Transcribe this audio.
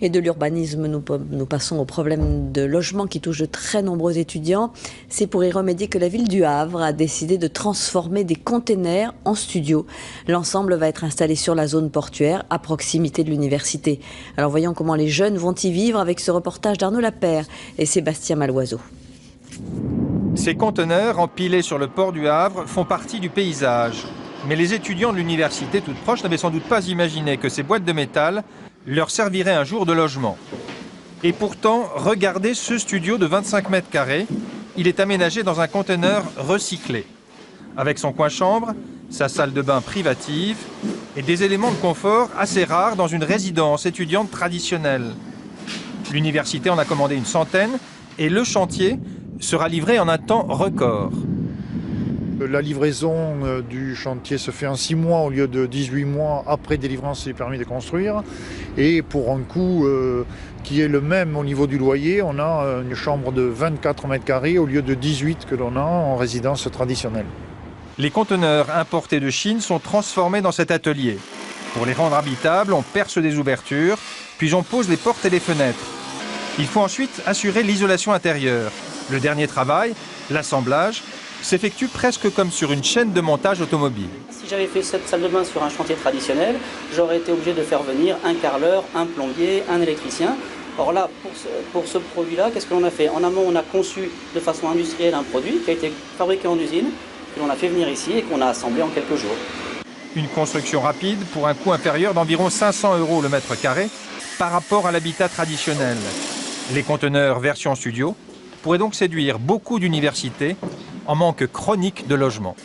Et de l'urbanisme, nous passons au problème de logement qui touche de très nombreux étudiants. C'est pour y remédier que la ville du Havre a décidé de transformer des containers en studios. L'ensemble va être installé sur la zone portuaire, à proximité de l'université. Alors voyons comment les jeunes vont y vivre avec ce reportage d'Arnaud Lapère et Sébastien Maloiseau. Ces conteneurs empilés sur le port du Havre font partie du paysage. Mais les étudiants de l'université toute proche n'avaient sans doute pas imaginé que ces boîtes de métal leur serviraient un jour de logement. Et pourtant, regardez ce studio de 25 mètres carrés. Il est aménagé dans un conteneur recyclé. Avec son coin-chambre, sa salle de bain privative et des éléments de confort assez rares dans une résidence étudiante traditionnelle. L'université en a commandé une centaine et le chantier sera livré en un temps record. La livraison du chantier se fait en 6 mois au lieu de 18 mois après délivrance des permis de construire. Et pour un coût qui est le même au niveau du loyer, on a une chambre de 24 mètres carrés au lieu de 18 que l'on a en résidence traditionnelle. Les conteneurs importés de Chine sont transformés dans cet atelier. Pour les rendre habitables, on perce des ouvertures, puis on pose les portes et les fenêtres. Il faut ensuite assurer l'isolation intérieure. Le dernier travail, l'assemblage, s'effectue presque comme sur une chaîne de montage automobile. Si j'avais fait cette salle de bain sur un chantier traditionnel, j'aurais été obligé de faire venir un carreleur, un plombier, un électricien. Or là, pour ce produit-là, qu'est-ce que l'on a fait? En amont, on a conçu de façon industrielle un produit qui a été fabriqué en usine, que l'on a fait venir ici et qu'on a assemblé en quelques jours. Une construction rapide pour un coût inférieur d'environ 500 € le mètre carré par rapport à l'habitat traditionnel. Les conteneurs version studio pourraient donc séduire beaucoup d'universités en manque chronique de logement.